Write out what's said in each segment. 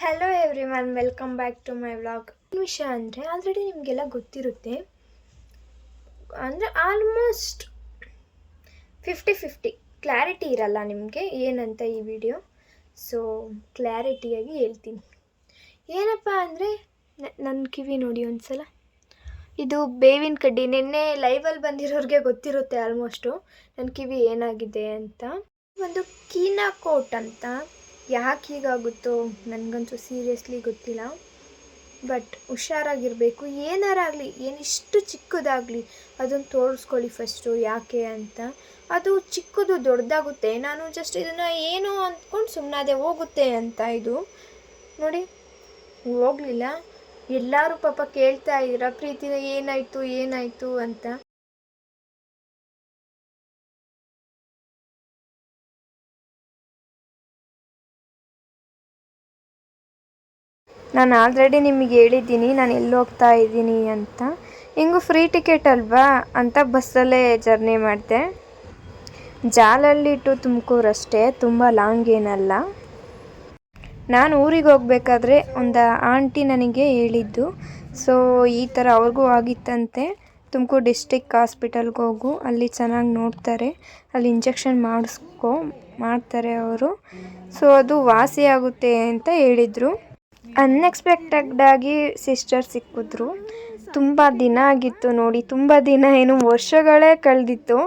Hello everyone, welcome back to my vlog. ಏನು ವಿಷಯ ಅಂದರೆ ಆಲ್ರೆಡಿ ನಿಮಗೆಲ್ಲ ಗೊತ್ತಿರುತ್ತೆ. ಅಂದರೆ ಆಲ್ಮೋಸ್ಟ್ 50-50 ಕ್ಲಾರಿಟಿ ಇರಲ್ಲ ನಿಮಗೆ ಏನಂತ ಈ ವಿಡಿಯೋ. ಸೊ ಕ್ಲಾರಿಟಿಯಾಗಿ ಹೇಳ್ತೀನಿ. ಏನಪ್ಪ ಅಂದರೆ ನನ್ನ ಕಿವಿ ನೋಡಿ ಒಂದ್ಸಲ. ಇದು ಬೇವಿನ ಕಡ್ಡಿ. ನಿನ್ನೆ ಲೈವಲ್ಲಿ ಬಂದಿರೋರಿಗೆ ಗೊತ್ತಿರುತ್ತೆ ಆಲ್ಮೋಸ್ಟು ನನ್ನ ಕಿವಿ ಏನಾಗಿದೆ ಅಂತ. ಒಂದು ಕೀನಾಕೋಟ್ ಅಂತ. ಯಾಕೆ ಹೀಗಾಗುತ್ತೋ ನನಗಂತೂ ಸೀರಿಯಸ್ಲಿ ಗೊತ್ತಿಲ್ಲ. ಬಟ್ ಹುಷಾರಾಗಿರಬೇಕು. ಏನಾರಾಗಲಿ, ಏನಿಷ್ಟು ಚಿಕ್ಕದಾಗಲಿ ಅದನ್ನು ತೋರಿಸ್ಕೊಳ್ಳಿ ಫಸ್ಟು ಯಾಕೆ ಅಂತ. ಅದು ಚಿಕ್ಕದು ದೊಡ್ಡದಾಗುತ್ತೆ. ನಾನು ಜಸ್ಟ್ ಇದನ್ನು ಏನೋ ಅಂದ್ಕೊಂಡು ಸುಮ್ಮನಾದೆ, ಹೋಗುತ್ತೆ ಅಂತ. ಇದು ನೋಡಿ ಹೋಗಲಿಲ್ಲ. ಎಲ್ಲರೂ ಪಾಪ ಕೇಳ್ತಾ ಇದ್ದೀರಾ, ಪ್ರೀತಿನ ಏನಾಯಿತು ಅಂತ. ನಾನು ಆಲ್ರೆಡಿ ನಿಮಗೆ ಹೇಳಿದ್ದೀನಿ ನಾನು ಎಲ್ಲಿ ಹೋಗ್ತಾ ಇದ್ದೀನಿ ಅಂತ. ಹಿಂಗೂ ಫ್ರೀ ಟಿಕೆಟ್ ಅಲ್ವಾ ಅಂತ ಬಸ್ಸಲ್ಲೇ ಜರ್ನಿ ಮಾಡಿದೆ. ಜಾಲಹಳ್ಳಿ ಟು ತುಮಕೂರು ಅಷ್ಟೇ, ತುಂಬ ಲಾಂಗ್ ಏನಲ್ಲ. ನಾನು ಊರಿಗೆ ಹೋಗ್ಬೇಕಾದ್ರೆ ಒಂದು ಆಂಟಿ ನನಗೆ ಹೇಳಿದ್ದು. ಸೊ ಈ ಥರ ಅವ್ರಿಗೂ ಆಗಿತ್ತಂತೆ. ತುಮಕೂರು ಡಿಸ್ಟಿಕ್ ಹಾಸ್ಪಿಟಲ್ಗೆ ಹೋಗು, ಅಲ್ಲಿ ಚೆನ್ನಾಗಿ ನೋಡ್ತಾರೆ, ಅಲ್ಲಿ ಇಂಜೆಕ್ಷನ್ ಮಾಡ್ತಾರೆ ಅವರು. ಸೊ ಅದು ವಾಸಿ ಆಗುತ್ತೆ ಅಂತ ಹೇಳಿದರು. ಅನ್ಎಕ್ಸ್ಪೆಕ್ಟೆಡಾಗಿ ಸಿಸ್ಟರ್ ಸಿಕ್ಕಿದ್ರು. ತುಂಬ ದಿನ ಆಗಿತ್ತು ನೋಡಿ, ತುಂಬ ದಿನ ಏನು ವರ್ಷಗಳೇ ಕಳೆದಿತ್ತು.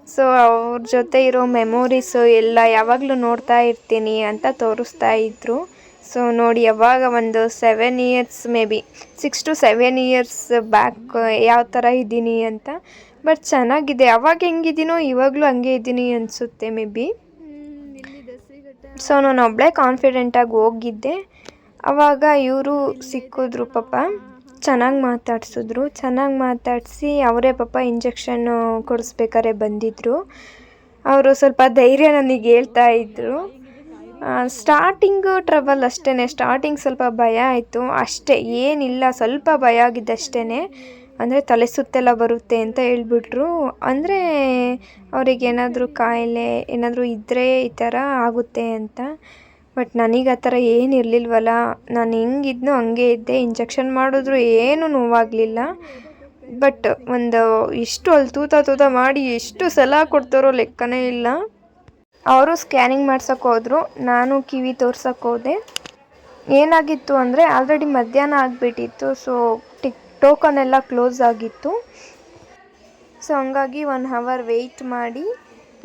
ಸೊ ಅವ್ರ ಜೊತೆ ಇರೋ ಮೆಮೊರೀಸು ಎಲ್ಲ ಯಾವಾಗಲೂ ನೋಡ್ತಾ ಇರ್ತೀನಿ ಅಂತ ತೋರಿಸ್ತಾ ಇದ್ರು. ಸೊ ನೋಡಿ, ಯಾವಾಗ ಒಂದು 7 years, may be 6 to 7 years back ಯಾವ ಥರ ಇದ್ದೀನಿ ಅಂತ. ಬಟ್ ಚೆನ್ನಾಗಿದೆ. ಅವಾಗ ಹೆಂಗಿದ್ದೀನೋ ಇವಾಗಲೂ ಹಂಗೆ ಇದ್ದೀನಿ ಅನಿಸುತ್ತೆ ಮೇ ಬಿ. ಸೊ ನಾನು ಒಬ್ಬಳೇ ಕಾನ್ಫಿಡೆಂಟಾಗಿ ಹೋಗಿದ್ದೆ. ಆವಾಗ ಇವರು ಸಿಕ್ಕಿದ್ರು ಪಾಪ. ಚೆನ್ನಾಗಿ ಮಾತಾಡಿಸಿ ಅವರೇ ಪಾಪ ಇಂಜೆಕ್ಷನ್ನು ಕೊಡಿಸ್ಬೇಕಾರೆ ಬಂದಿದ್ದರು. ಅವರು ಸ್ವಲ್ಪ ಧೈರ್ಯ ನನಗೆ ಹೇಳ್ತಾ ಇದ್ದರು. ಸ್ಟಾರ್ಟಿಂಗು ಟ್ರಬಲ್ ಅಷ್ಟೇ. ಸ್ಟಾರ್ಟಿಂಗ್ ಸ್ವಲ್ಪ ಭಯ ಆಯಿತು ಅಷ್ಟೇ, ಏನಿಲ್ಲ, ಸ್ವಲ್ಪ ಭಯ ಆಗಿದ್ದಷ್ಟೇ. ಅಂದರೆ ತಲೆ ಸುತ್ತೆಲ್ಲ ಬರುತ್ತೆ ಅಂತ ಹೇಳ್ಬಿಟ್ರು. ಅಂದರೆ ಅವ್ರಿಗೇನಾದರೂ ಕಾಯಿಲೆ ಏನಾದರೂ ಇದ್ದರೆ ಈ ಥರ ಆಗುತ್ತೆ ಅಂತ. ಬಟ್ ನನಗೆ ಆ ಥರ ಏನಿರಲಿಲ್ವಲ್ಲ. ನಾನು ಹೆಂಗಿದ್ನೋ ಹಂಗೆ ಇದ್ದೆ. ಇಂಜೆಕ್ಷನ್ ಮಾಡಿದ್ರು ಏನೂ ನೋವಾಗಲಿಲ್ಲ. ಬಟ್ ಒಂದು ಇಷ್ಟು ಅಲ್ಲಿ ತೂತ ಮಾಡಿ ಎಷ್ಟು ಸಲ ಕೊಡ್ತಾರೋ ಲೆಕ್ಕನೇ ಇಲ್ಲ. ಅವರು ಸ್ಕ್ಯಾನಿಂಗ್ ಮಾಡ್ಸೋಕೆ ಹೋದರು, ನಾನು ಕಿವಿ ತೋರ್ಸೋಕೆ ಹೋದೆ. ಏನಾಗಿತ್ತು ಅಂದರೆ ಆಲ್ರೆಡಿ ಮಧ್ಯಾಹ್ನ ಆಗಿಬಿಟ್ಟಿತ್ತು. ಸೊ ಟೋಕನ್ ಎಲ್ಲ ಕ್ಲೋಸ್ ಆಗಿತ್ತು. ಸೊ ಹಂಗಾಗಿ 1 hour ವೆಯ್ಟ್ ಮಾಡಿ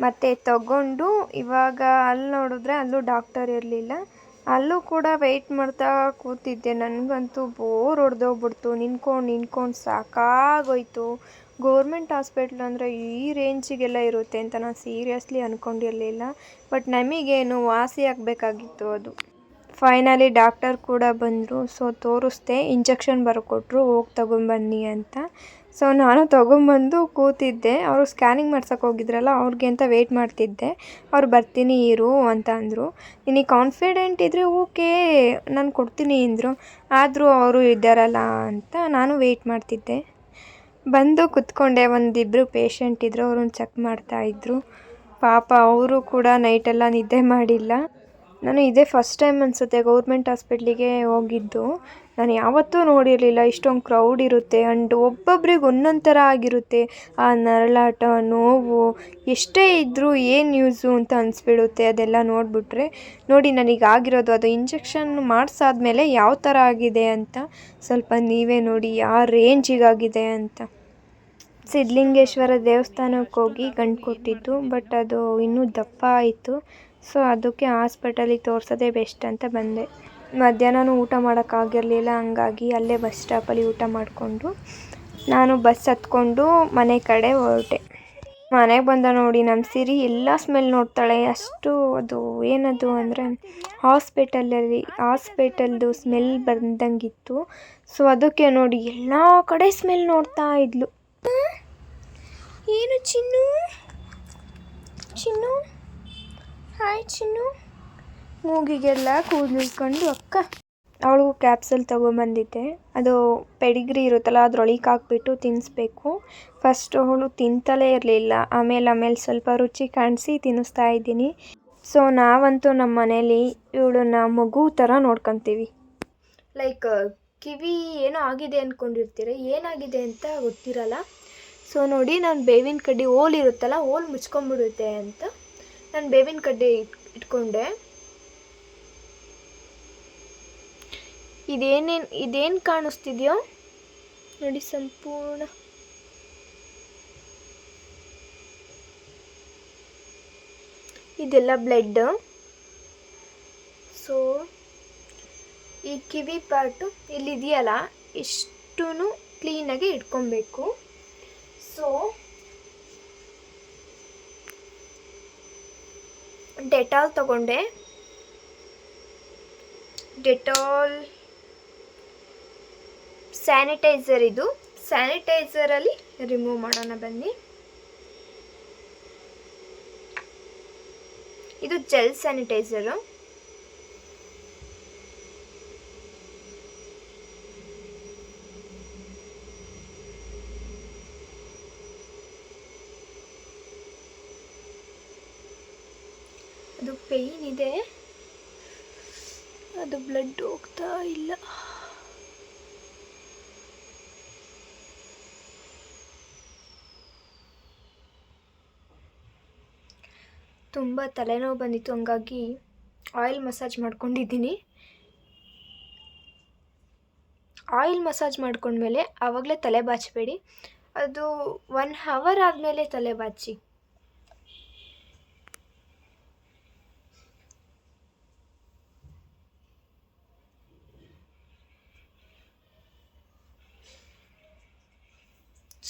ಮತ್ತೆ ತಗೊಂಡು, ಇವಾಗ ಅಲ್ಲಿ ನೋಡಿದ್ರೆ ಅಲ್ಲೂ ಡಾಕ್ಟರ್ ಇರಲಿಲ್ಲ. ಅಲ್ಲೂ ಕೂಡ ವೆಯ್ಟ್ ಮಾಡ್ತಾ ಕೂತಿದ್ದೆ. ನನಗಂತೂ ಬೋರ್ ಹೊಡೆದೋಗ್ಬಿಡ್ತು. ನಿಂತ್ಕೊಂಡು ಸಾಕಾಗೋಯ್ತು. ಗೌರ್ಮೆಂಟ್ ಹಾಸ್ಪಿಟ್ಲ್ ಅಂದರೆ ಈ ರೇಂಜಿಗೆಲ್ಲ ಇರುತ್ತೆ ಅಂತ ನಾನು ಸೀರಿಯಸ್ಲಿ ಅಂದ್ಕೊಂಡಿರಲಿಲ್ಲ. ಬಟ್ ನಮಗೇನು ವಾಸಿ ಆಗಬೇಕಾಗಿತ್ತು ಅದು. ಫೈನಲಿ ಡಾಕ್ಟರ್ ಕೂಡ ಬಂದರು. ಸೊ ತೋರಿಸ್ದೆ, ಇಂಜೆಕ್ಷನ್ ಬರ್ಕೊಟ್ರು, ಹೋಗಿ ತೊಗೊಂಬನ್ನಿ ಅಂತ. ಸೊ ನಾನು ತೊಗೊಂಬಂದು ಕೂತಿದ್ದೆ. ಅವರು ಸ್ಕ್ಯಾನಿಂಗ್ ಮಾಡ್ಸೋಕೆ ಹೋಗಿದ್ರಲ್ಲ, ಅವ್ರಿಗೆ ಅಂತ ವೆಯ್ಟ್ ಮಾಡ್ತಿದ್ದೆ. ಅವ್ರು ಬರ್ತೀನಿ ಇರು ಅಂತ ಅಂದರು. ನಿನಗೆ ಕಾನ್ಫಿಡೆಂಟ್ ಇದ್ದರೆ ಓಕೆ, ನಾನು ಕೊಡ್ತೀನಿ ಅಂದರು. ಆದರೂ ಅವರು ಇದ್ದಾರಲ್ಲ ಅಂತ ನಾನು ವೆಯ್ಟ್ ಮಾಡ್ತಿದ್ದೆ. ಬಂದು ಕುತ್ಕೊಂಡೆ. ಒಂದಿಬ್ಬರು ಪೇಷಂಟ್ ಇದ್ದರು, ಅವ್ರನ್ನ ಚೆಕ್ ಮಾಡ್ತಾಯಿದ್ರು. ಪಾಪ ಅವರು ಕೂಡ ನೈಟೆಲ್ಲ ನಿದ್ದೆ ಮಾಡಿಲ್ಲ. ನಾನು ಇದೇ ಫಸ್ಟ್ ಟೈಮ್ ಅನಿಸುತ್ತೆ ಗೌರ್ಮೆಂಟ್ ಹಾಸ್ಪಿಟ್ಲಿಗೆ ಹೋಗಿದ್ದು. ನಾನು ಯಾವತ್ತೂ ನೋಡಿರಲಿಲ್ಲ ಇಷ್ಟೊಂದು ಕ್ರೌಡ್ ಇರುತ್ತೆ. ಆ್ಯಂಡ್ ಒಬ್ಬೊಬ್ರಿಗೆ ಒಂದೊಂದು ಥರ ಆಗಿರುತ್ತೆ. ಆ ನರಳಾಟ, ನೋವು ಎಷ್ಟೇ ಇದ್ದರೂ ಏನು ಯೂಸು ಅಂತ ಅನಿಸ್ಬಿಡುತ್ತೆ ಅದೆಲ್ಲ ನೋಡಿಬಿಟ್ರೆ. ನೋಡಿ ನನಗಾಗಿರೋದು ಅದು. ಇಂಜೆಕ್ಷನ್ ಮಾಡಿಸಾದ್ಮೇಲೆ ಯಾವ ಥರ ಆಗಿದೆ ಅಂತ ಸ್ವಲ್ಪ ನೀವೇ ನೋಡಿ, ಯಾವ ರೇಂಜಿಗಾಗಿದೆ ಅಂತ. ಸಿದ್ಧಲಿಂಗೇಶ್ವರ ದೇವಸ್ಥಾನಕ್ಕೆ ಹೋಗಿ ಗಂಟು ಕೊಟ್ಟಿದ್ದು. ಬಟ್ ಅದು ಇನ್ನೂ ದಪ್ಪ ಆಯಿತು. ಸೊ ಅದಕ್ಕೆ ಹಾಸ್ಪಿಟಲಿಗೆ ತೋರಿಸೋದೇ ಬೆಸ್ಟ್ ಅಂತ ಬಂದೆ. ಮಧ್ಯಾಹ್ನನೂ ಊಟ ಮಾಡೋಕ್ಕಾಗಿರಲಿಲ್ಲ. ಹಂಗಾಗಿ ಅಲ್ಲೇ ಬಸ್ ಸ್ಟಾಪಲ್ಲಿ ಊಟ ಮಾಡಿಕೊಂಡು ನಾನು ಬಸ್ ಹತ್ಕೊಂಡು ಮನೆ ಕಡೆ ಹೊರಟೆ. ಮನೆಗೆ ಬಂದ ನೋಡಿ ನಮ್ಮ ಸಿರಿ ಎಲ್ಲ ಸ್ಮೆಲ್ ನೋಡ್ತಾಳೆ. ಅಷ್ಟು ಅದು ಏನದು ಅಂದರೆ ಹಾಸ್ಪಿಟಲ್ದು ಸ್ಮೆಲ್ ಬಂದಂಗಿತ್ತು. ಸೊ ಅದಕ್ಕೆ ನೋಡಿ ಎಲ್ಲ ಕಡೆ ಸ್ಮೆಲ್ ನೋಡ್ತಾ ಇದ್ಲು. ಏನು ಚಿನ್ನು ಹಾಯ್ ಚಿನ್ನು. ಮೂಗಿಗೆಲ್ಲ ಕೂದಲು ಇಟ್ಕೊಂಡು ಅಕ್ಕ. ಅವಳಿಗೂ ಕ್ಯಾಪ್ಸಲ್ ತೊಗೊಂಬಂದಿದ್ದೆ. ಅದು ಪೆಡಿಗ್ರಿ ಇರುತ್ತಲ್ಲ, ಅದ್ರೊಳಗೆ ಹಾಕ್ಬಿಟ್ಟು ತಿನ್ನಿಸ್ಬೇಕು. ಫಸ್ಟ್ ಅವಳು ತಿಂತಲೇ ಇರಲಿಲ್ಲ. ಆಮೇಲೆ ಸ್ವಲ್ಪ ರುಚಿ ಕಾಣಿಸಿ ತಿನ್ನಿಸ್ತಾ ಇದ್ದೀನಿ. ಸೊ ನಾವಂತೂ ನಮ್ಮ ಮನೇಲಿ ಇವಳನ್ನ ಮಗು ಥರ ನೋಡ್ಕೊತೀವಿ. ಲೈಕ್ ಕಿವಿ ಏನೋ ಆಗಿದೆ ಅಂದ್ಕೊಂಡಿರ್ತೀರ, ಏನಾಗಿದೆ ಅಂತ ಗೊತ್ತಿರಲ್ಲ. ಸೊ ನೋಡಿ, ನಾನು ಬೇವಿನ ಕಡ್ಡಿ ಓಲ್ ಇರುತ್ತಲ್ಲ, ಓಲ್ ಮುಚ್ಕೊಂಡ್ಬಿಡುತ್ತೆ ಅಂತ ನಾನು ಬೇವಿನ ಕಡ್ಡಿ ಇಟ್ಕೊಂಡೆ. ಇದೇನು ಕಾಣಿಸ್ತಿದೆಯೋ ನೋಡಿ, ಸಂಪೂರ್ಣ ಇದೆಲ್ಲ ಬ್ಲಡ್. ಸೊ ಈ ಕಿವಿ ಪಾರ್ಟು ಇಲ್ಲಿದೆಯಲ್ಲ, ಇಷ್ಟೂ ಕ್ಲೀನಾಗಿ ಇಟ್ಕೊಬೇಕು. ಸೊ ಡೆಟಾಲ್ ತಗೊಂಡೆ. ಡೆಟಾಲ್ ಸ್ಯಾನಿಟೈಸರ್, ಇದು ಸ್ಯಾನಿಟೈಸರಲ್ಲಿ ರಿಮೂವ್ ಮಾಡೋಣ ಬನ್ನಿ. ಇದು ಜೆಲ್ ಸ್ಯಾನಿಟೈಸರು. ಅದು ಪೇಯ್ನ್ ಇದೆ, ಅದು ಬ್ಲಡ್ ಹೋಗ್ತಾ ಇಲ್ಲ. ತುಂಬ ತಲೆನೋವು ಬಂದಿತ್ತು, ಹಂಗಾಗಿ ಆಯಿಲ್ ಮಸಾಜ್ ಮಾಡ್ಕೊಂಡಿದ್ದೀನಿ. ಆಯಿಲ್ ಮಸಾಜ್ ಮಾಡ್ಕೊಂಡ್ಮೇಲೆ ಆವಾಗಲೇ ತಲೆ ಬಾಚಬೇಡಿ, ಅದು 1 ಅವರ್ ಆದಮೇಲೆ ತಲೆ ಬಾಚಿ.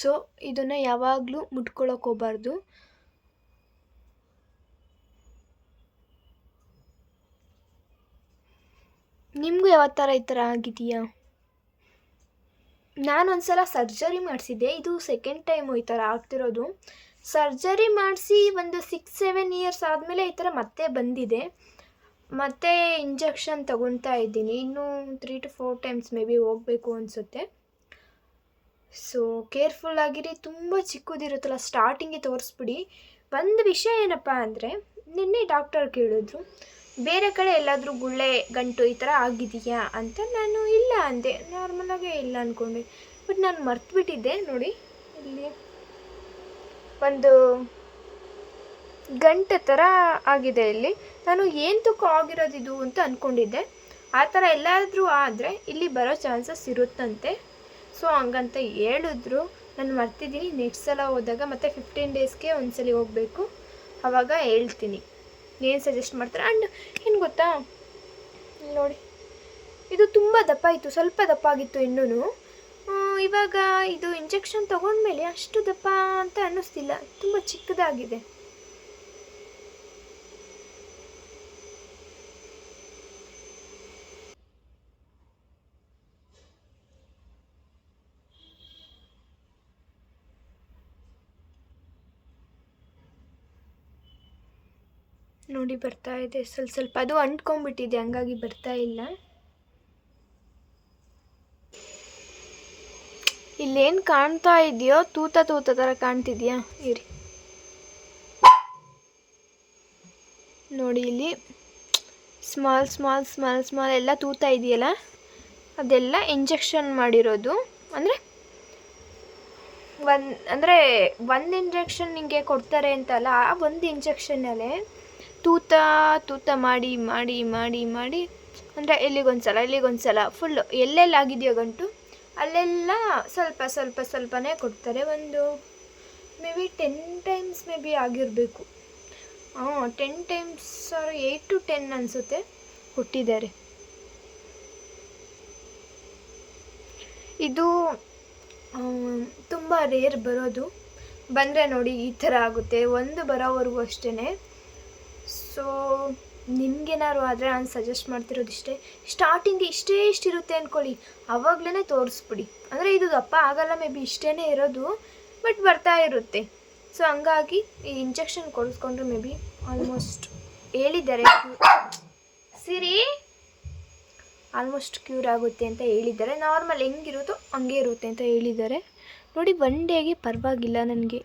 ಸೊ ಇದನ್ನು ಯಾವಾಗಲೂ ಮುಟ್ಕೊಳ್ಳೋಕೆ ಹೋಗಬಾರ್ದು. ನಿಮಗೂ ಯಾವ ಥರ ಈ ಥರ ಆಗಿದೆಯಾ? ನಾನೊಂದ್ಸಲ ಸರ್ಜರಿ ಮಾಡಿಸಿದ್ದೆ, ಇದು ಸೆಕೆಂಡ್ ಟೈಮು ಈ ಥರ ಆಗ್ತಿರೋದು. ಸರ್ಜರಿ ಮಾಡಿಸಿ ಒಂದು 6-7 ಇಯರ್ಸ್ ಆದಮೇಲೆ ಈ ಥರ ಮತ್ತೆ ಬಂದಿದೆ. ಮತ್ತೆ ಇಂಜೆಕ್ಷನ್ ತಗೊತಾ ಇದ್ದೀನಿ, ಇನ್ನೂ 3 to 4 ಟೈಮ್ಸ್ ಮೇ ಬಿ ಹೋಗಬೇಕು ಅನಿಸುತ್ತೆ. ಸೊ ಕೇರ್ಫುಲ್ಲಾಗಿರಿ. ತುಂಬ ಚಿಕ್ಕದಿರುತ್ತಲ್ಲ, ಸ್ಟಾರ್ಟಿಂಗಿಗೆ ತೋರಿಸ್ಬಿಡಿ. ಒಂದು ವಿಷಯ ಏನಪ್ಪ ಅಂದರೆ, ನಿನ್ನೆ ಡಾಕ್ಟರ್ ಕೇಳಿದ್ರು ಬೇರೆ ಕಡೆ ಎಲ್ಲಾದರೂ ಗುಳ್ಳೆ ಗಂಟು ಈ ಥರ ಆಗಿದೆಯಾ ಅಂತ. ನಾನು ಇಲ್ಲ ಅಂದೆ, ನಾರ್ಮಲಾಗೇ ಇಲ್ಲ ಅಂದ್ಕೊಂಡೆ. ಬಟ್ ನಾನು ಮರ್ತುಬಿಟ್ಟಿದ್ದೆ. ನೋಡಿ, ಇಲ್ಲಿ ಒಂದು ಗಂಟು ಥರ ಆಗಿದೆ ಇಲ್ಲಿ. ನಾನು ಏನು ತುಕ್ಕ ಆಗಿರೋದಿದು ಅಂತ ಅಂದ್ಕೊಂಡಿದ್ದೆ. ಆ ಥರ ಎಲ್ಲಾದರೂ ಆದರೆ ಇಲ್ಲಿ ಬರೋ ಚಾನ್ಸಸ್ ಇರುತ್ತಂತೆ. ಸೊ ಹಂಗಂತ ಹೇಳಿದ್ರು, ನಾನು ಮರ್ತಿದ್ದೀನಿ. ನೆಕ್ಸ್ಟ್ ಸಲ ಹೋದಾಗ ಮತ್ತೆ 15 ಡೇಸ್ಗೆ ಒಂದ್ಸಲಿ ಹೋಗಬೇಕು, ಆವಾಗ ಹೇಳ್ತೀನಿ ಏನು ಸಜೆಸ್ಟ್ ಮಾಡ್ತಾರೆ. ಆ್ಯಂಡ್ ಏನು ಗೊತ್ತಾ, ನೋಡಿ ಇದು ತುಂಬ ದಪ್ಪ ಇತ್ತು, ಸ್ವಲ್ಪ ದಪ್ಪ ಆಗಿತ್ತು ಇನ್ನೂ. ಇವಾಗ ಇದು ಇಂಜೆಕ್ಷನ್ ತೊಗೊಂಡ್ಮೇಲೆ ಅಷ್ಟು ದಪ್ಪ ಅಂತ ಅನ್ನಿಸ್ತಿಲ್ಲ, ತುಂಬ ಚಿಕ್ಕದಾಗಿದೆ. ನೋಡಿ ಬರ್ತಾ ಇದೆ ಸ್ವಲ್ಪ, ಅದು ಅಂಟ್ಕೊಂಡ್ಬಿಟ್ಟಿದೆ, ಹಂಗಾಗಿ ಬರ್ತಾ ಇಲ್ಲ. ಇಲ್ಲೇನು ಕಾಣ್ತಾ ಇದೆಯೋ ತೂತ ಥರ ಕಾಣ್ತಿದ್ಯಾ? ಇರಿ ನೋಡಿ, ಇಲ್ಲಿ ಸ್ಮಾಲ್ ಎಲ್ಲ ತೂತ ಇದೆಯಲ್ಲ, ಅದೆಲ್ಲ ಇಂಜೆಕ್ಷನ್ ಮಾಡಿರೋದು. ಒಂದು ಇಂಜೆಕ್ಷನ್ ನಿಮಗೆ ಕೊಡ್ತಾರೆ ಅಂತಲ್ಲ, ಆ ಒಂದು ಇಂಜೆಕ್ಷನಲ್ಲೇ ತೂತ ಮಾಡಿ ಅಂದರೆ ಇಲ್ಲಿಗೊಂದ್ಸಲ ಫುಲ್ಲು ಎಲ್ಲೆಲ್ಲಾಗಿದೆಯೋ ಗಂಟು ಅಲ್ಲೆಲ್ಲ ಸ್ವಲ್ಪನೇ ಕೊಡ್ತಾರೆ. ಒಂದು may be 10 times may be ಆಗಿರಬೇಕು. 10 ಟೈಮ್ಸ್ 8 to 10 ಅನಿಸುತ್ತೆ ಕೊಟ್ಟಿದ್ದಾರೆ. ಇದು ತುಂಬ ರೇರ್ ಬರೋದು. ಬಂದರೆ ನೋಡಿ ಈ ಥರ ಆಗುತ್ತೆ, ಒಂದು ಬರೋವರೆಗೂ ಅಷ್ಟೇ. ಸೊ ನಿಮ್ಗೇನಾದ್ರು ಆದರೆ ನಾನು ಸಜೆಸ್ಟ್ ಮಾಡ್ತಿರೋದು ಇಷ್ಟೇ, ಸ್ಟಾರ್ಟಿಂಗ್ಗೆ ಇಷ್ಟಿರುತ್ತೆ ಅಂದ್ಕೊಳ್ಳಿ, ಆವಾಗಲೇ ತೋರಿಸ್ಬಿಡಿ. ಅಂದರೆ ಇದು ದಪ್ಪ ಆಗಲ್ಲ, ಮೇ ಬಿ ಇಷ್ಟೇ ಇರೋದು, ಬಟ್ ಬರ್ತಾ ಇರುತ್ತೆ. ಸೊ ಹಂಗಾಗಿ ಈ ಇಂಜೆಕ್ಷನ್ ಕೊಡಿಸ್ಕೊಂಡ್ರೆ ಮೇ ಬಿ ಆಲ್ಮೋಸ್ಟ್ ಹೇಳಿದ್ದಾರೆ ಆಲ್ಮೋಸ್ಟ್ ಕ್ಯೂರ್ ಆಗುತ್ತೆ ಅಂತ ಹೇಳಿದ್ದಾರೆ. ನಾರ್ಮಲ್ ಹೆಂಗಿರುತ್ತೋ ಹಂಗೆ ಇರುತ್ತೆ ಅಂತ ಹೇಳಿದ್ದಾರೆ. ನೋಡಿ 1 ಡೇಗೆ ಪರವಾಗಿಲ್ಲ ನನಗೆ.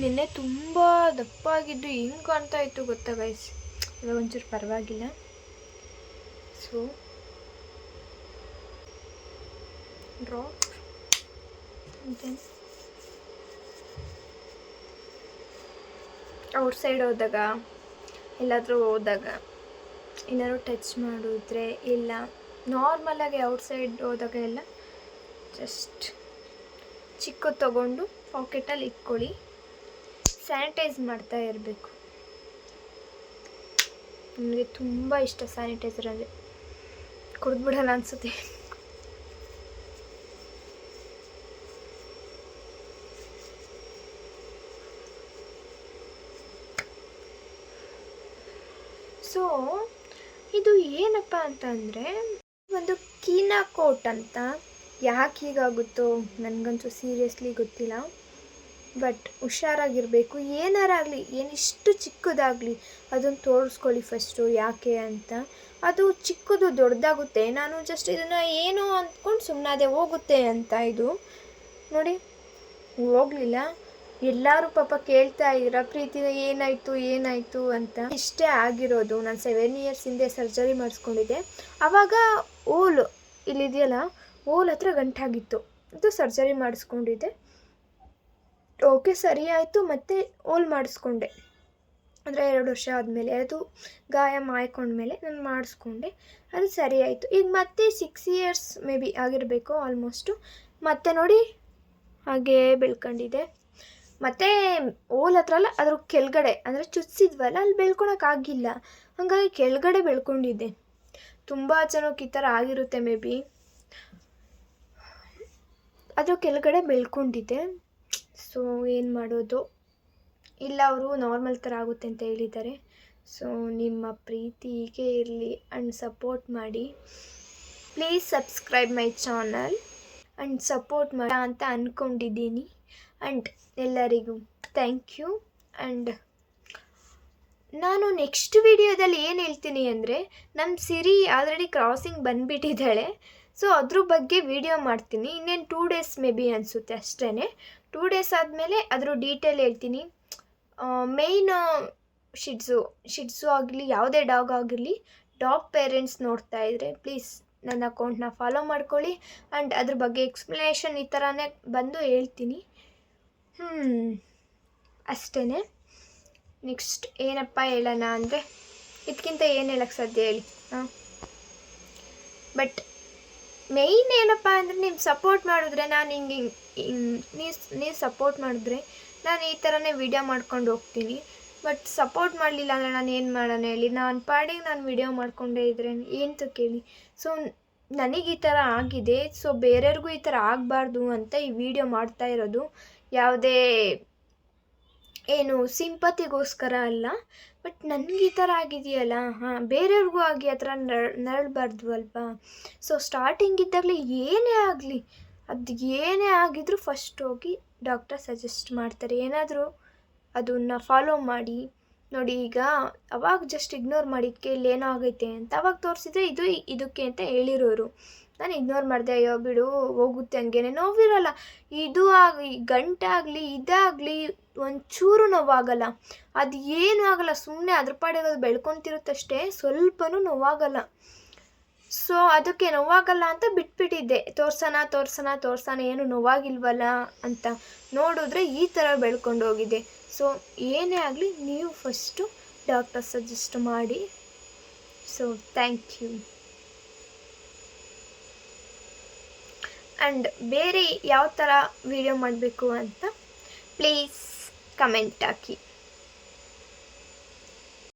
ನಿನ್ನೆ ತುಂಬ ದಪ್ಪಾಗಿದ್ದು ಹೆಂಗೆ ಕಾಣ್ತಾ ಇತ್ತು ಗೊತ್ತಾ ಗೈಸ್. ಇವಾಗ ಒಂಚೂರು ಪರವಾಗಿಲ್ಲ. ಸೊ ಡ್ರಾ ಔಟ್ ಸೈಡ್ ಹೋದಾಗ ಎಲ್ಲಾದರೂ ಹೋದಾಗ ಏನಾದ್ರು ಟಚ್ ಮಾಡಿದ್ರೆ ಇಲ್ಲ, ನಾರ್ಮಲಾಗಿ ಔಟ್ಸೈಡ್ ಹೋದಾಗ ಎಲ್ಲ ಜಸ್ಟ್ ಚಿಕ್ಕದು ತೊಗೊಂಡು ಪಾಕೆಟಲ್ಲಿ ಇಟ್ಕೊಳ್ಳಿ. ಸ್ಯಾನಿಟೈಸ್ ಮಾಡ್ತಾ ಇರಬೇಕು. ನನಗೆ ತುಂಬ ಇಷ್ಟ ಸ್ಯಾನಿಟೈಸರ್ ಅಂದರೆ. ಕುಡಿದ್ಬಿಡೋಣ ಅನಿಸುತ್ತೆ. ಸೊ ಇದು ಏನಪ್ಪ ಅಂತಂದರೆ ಒಂದು ಕೀನಾ ಕೋಟ್ ಅಂತ. ಯಾಕೆ ಹೀಗಾಗುತ್ತೋ ನನಗಂತೂ ಸೀರಿಯಸ್ಲಿ ಗೊತ್ತಿಲ್ಲ. ಬಟ್ ಹುಷಾರಾಗಿರಬೇಕು. ಏನಾರಾಗಲಿ, ಏನಿಷ್ಟು ಚಿಕ್ಕದಾಗಲಿ ಅದನ್ನು ತೋರಿಸ್ಕೊಳ್ಳಿ ಫಸ್ಟು ಯಾಕೆ ಅಂತ. ಅದು ಚಿಕ್ಕದು ದೊಡ್ಡದಾಗುತ್ತೆ. ನಾನು ಜಸ್ಟ್ ಇದನ್ನು ಏನೋ ಅಂದ್ಕೊಂಡು ಸುಮ್ಮನಾದೆ, ಹೋಗುತ್ತೆ ಅಂತ. ಇದು ನೋಡಿ ಹೋಗಲಿಲ್ಲ. ಎಲ್ಲರೂ ಪಾಪ ಕೇಳ್ತಾ ಇದ್ದೀರಾ ಪ್ರೀತಿ ಏನಾಯಿತು ಅಂತ. ಇಷ್ಟೇ ಆಗಿರೋದು. ನಾನು 7 years ಹಿಂದೆ ಸರ್ಜರಿ ಮಾಡಿಸ್ಕೊಂಡಿದ್ದೆ. ಆವಾಗ ಓಲು ಇಲ್ಲಿದೆಯಲ್ಲ, ಓಲ್ ಹತ್ರ ಗಂಟಾಗಿತ್ತು. ಅದು ಸರ್ಜರಿ ಮಾಡಿಸ್ಕೊಂಡಿದ್ದೆ. ಓಕೆ ಸರಿ ಆಯಿತು. ಮತ್ತೆ ಓಲ್ ಮಾಡಿಸ್ಕೊಂಡೆ. ಅಂದರೆ 2 ವರ್ಷ ಆದಮೇಲೆ, ಅದು ಗಾಯ ಮಾಯ್ಕೊಂಡ್ಮೇಲೆ ನಾನು ಮಾಡಿಸ್ಕೊಂಡೆ. ಅದು ಸರಿ ಆಯಿತು. ಈಗ ಮತ್ತೆ 6 years ಮೇ ಬಿ ಆಗಿರಬೇಕು ಆಲ್ಮೋಸ್ಟು. ಮತ್ತೆ ನೋಡಿ ಹಾಗೇ ಬೆಳ್ಕೊಂಡಿದೆ. ಮತ್ತು ಓಲ್ ಹತ್ರ ಅಲ್ಲ, ಅದ್ರ ಕೆಳಗಡೆ ಅಂದರೆ ಚುಚ್ಚಿದ್ವಲ್ಲ, ಅಲ್ಲಿ ಬೆಳ್ಕೊಳಕ್ಕಾಗಿಲ್ಲ. ಹಾಗಾಗಿ ಕೆಳಗಡೆ ಬೆಳ್ಕೊಂಡಿದ್ದೆ. ತುಂಬ ಜನಕ್ಕೆ ಈ ಥರ ಆಗಿರುತ್ತೆ ಮೇ ಬಿ. ಅದ್ರ ಕೆಳಗಡೆ ಬೆಳ್ಕೊಂಡಿದ್ದೆ. ಸೊ ಏನು ಮಾಡೋದು, ಇಲ್ಲ ಅವರು ನಾರ್ಮಲ್ ಥರ ಆಗುತ್ತೆ ಅಂತ ಹೇಳಿದ್ದಾರೆ. ಸೊ ನಿಮ್ಮ ಪ್ರೀತಿ ಹೀಗೆ ಇರಲಿ ಆ್ಯಂಡ್ ಸಪೋರ್ಟ್ ಮಾಡಿ. Please subscribe my channel and support ಮಾಡಿ ಅಂತ ಅಂದ್ಕೊಂಡಿದ್ದೀನಿ. ಆ್ಯಂಡ್ ಎಲ್ಲರಿಗೂ ಥ್ಯಾಂಕ್ ಯು. ಆ್ಯಂಡ್ ನಾನು ನೆಕ್ಸ್ಟ್ ವಿಡಿಯೋದಲ್ಲಿ ಏನು ಹೇಳ್ತೀನಿ ಅಂದರೆ, ನಮ್ಮ ಸಿರಿ ಆಲ್ರೆಡಿ ಕ್ರಾಸಿಂಗ್ ಬಂದುಬಿಟ್ಟಿದ್ದಾಳೆ. ಸೊ ಅದ್ರ ಬಗ್ಗೆ ವಿಡಿಯೋ ಮಾಡ್ತೀನಿ. ಇನ್ನೇನು 2 days ಮೇ ಬಿ ಅನಿಸುತ್ತೆ ಅಷ್ಟೇ. 2 days ಆದಮೇಲೆ ಅದ್ರ ಡೀಟೇಲ್ ಹೇಳ್ತೀನಿ. ಮೇಯ್ನ್ ಶಿಡ್ಸು ಆಗಲಿ, ಯಾವುದೇ ಡಾಗ್ ಆಗಿರಲಿ, ಡಾಗ್ ಪೇರೆಂಟ್ಸ್ ನೋಡ್ತಾ ಇದ್ದರೆ ಪ್ಲೀಸ್ ನನ್ನ ಅಕೌಂಟ್ನ ಫಾಲೋ ಮಾಡ್ಕೊಳ್ಳಿ. ಆ್ಯಂಡ್ ಅದ್ರ ಬಗ್ಗೆ ಎಕ್ಸ್ಪ್ಲನೇಷನ್ ಈ ಥರನೇ ಬಂದು ಹೇಳ್ತೀನಿ. ಅಷ್ಟೇ. ನೆಕ್ಸ್ಟ್ ಏನಪ್ಪ ಹೇಳೋಣ ಅಂದರೆ, ಇದಕ್ಕಿಂತ ಏನು ಹೇಳೋಕ್ಕೆ ಸಾಧ್ಯ ಹೇಳಿ. ಬಟ್ ಮೇಯ್ನ್ ಏನಪ್ಪ ಅಂದರೆ, ನೀವು ಸಪೋರ್ಟ್ ಮಾಡಿದ್ರೆ ನಾನು ಹಿಂಗೆ ನೀವು ಸಪೋರ್ಟ್ ಮಾಡಿದ್ರೆ ನಾನು ಈ ಥರನೇ ವಿಡಿಯೋ ಮಾಡ್ಕೊಂಡು ಹೋಗ್ತೀನಿ. ಬಟ್ ಸಪೋರ್ಟ್ ಮಾಡಲಿಲ್ಲ ಅಂದರೆ ನಾನು ಏನು ಮಾಡೋಣ ಹೇಳಿ. ನಾನು ಪಾಡಿಗೆ ನಾನು ವಿಡಿಯೋ ಮಾಡ್ಕೊಂಡೇ ಇದ್ದರೆ ಏನು ಕೇಳಿ. ಸೊ ನನಗೆ ಈ ಥರ ಆಗಿದೆ. ಸೊ ಬೇರೆಯವ್ರಿಗೂ ಈ ಥರ ಆಗಬಾರ್ದು ಅಂತ ಈ ವಿಡಿಯೋ ಮಾಡ್ತಾ ಇರೋದು. ಯಾವುದೇ ಏನು ಸಿಂಪತಿಗೋಸ್ಕರ ಅಲ್ಲ. ಬಟ್ ನನಗೆ ಈ ಥರ ಆಗಿದೆಯಲ್ಲ, ಬೇರೆಯವ್ರಿಗೂ ಆಗಿ ಆ ಥರ ನರಳಬಾರ್ದು ಅಲ್ವಾ. ಸೊ ಸ್ಟಾರ್ಟಿಂಗ್ ಇದ್ದಾಗಲೇ ಏನೇ ಆಗಿದ್ರೂ ಫಸ್ಟ್ ಹೋಗಿ ಡಾಕ್ಟರ್ ಸಜೆಸ್ಟ್ ಮಾಡ್ತಾರೆ, ಏನಾದರೂ ಅದನ್ನು ಫಾಲೋ ಮಾಡಿ ನೋಡಿ. ಈಗ ಅವಾಗ ಜಸ್ಟ್ ಇಗ್ನೋರ್ ಮಾಡಿದ್ದಕ್ಕೆ ಇಲ್ಲೇನೋ ಆಗೈತೆ ಅಂತ ಅವಾಗ ತೋರಿಸಿದ್ರೆ ಇದಕ್ಕೆ ಅಂತ ಹೇಳಿರೋರು. ನಾನು ಇಗ್ನೋರ್ ಮಾಡಿದೆ, ಅಯ್ಯೋ ಬಿಡು ಹೋಗುತ್ತೆ, ಹಂಗೇನೆ ನೋವಿರಲ್ಲ. ಗಂಟಾಗಲಿ ಇದಾಗಲಿ ಒಂಚೂರು ನೋವಾಗಲ್ಲ. ಅದು ಏನೂ ಆಗಲ್ಲ, ಸುಮ್ಮನೆ ಅದ್ರ ಪಾಡಿಗೆ ಅದು ಬೆಳ್ಕೊತಿರುತ್ತಷ್ಟೇ, ಸ್ವಲ್ಪನೂ ನೋವಾಗಲ್ಲ. ಸೊ ಅದಕ್ಕೆ ನೋವಾಗಲ್ಲ ಅಂತ ಬಿಟ್ಬಿಟ್ಟಿದ್ದೆ. ತೋರ್ಸೋಣ ಏನು ನೋವಾಗಿಲ್ವಲ್ಲ ಅಂತ ನೋಡಿದ್ರೆ ಈ ಥರ ಬೆಳ್ಕೊಂಡು ಹೋಗಿದೆ. ಸೊ ಏನೇ ಆಗಲಿ ನೀವು ಫಸ್ಟು ಡಾಕ್ಟರ್ ಸಜೆಸ್ಟ್ ಮಾಡಿ. So thank you. ಆ್ಯಂಡ್ ಬೇರೆ ಯಾವ ಥರ ವಿಡಿಯೋ ಮಾಡಬೇಕು ಅಂತ ಪ್ಲೀಸ್ ಕಮೆಂಟ್ ಹಾಕಿ.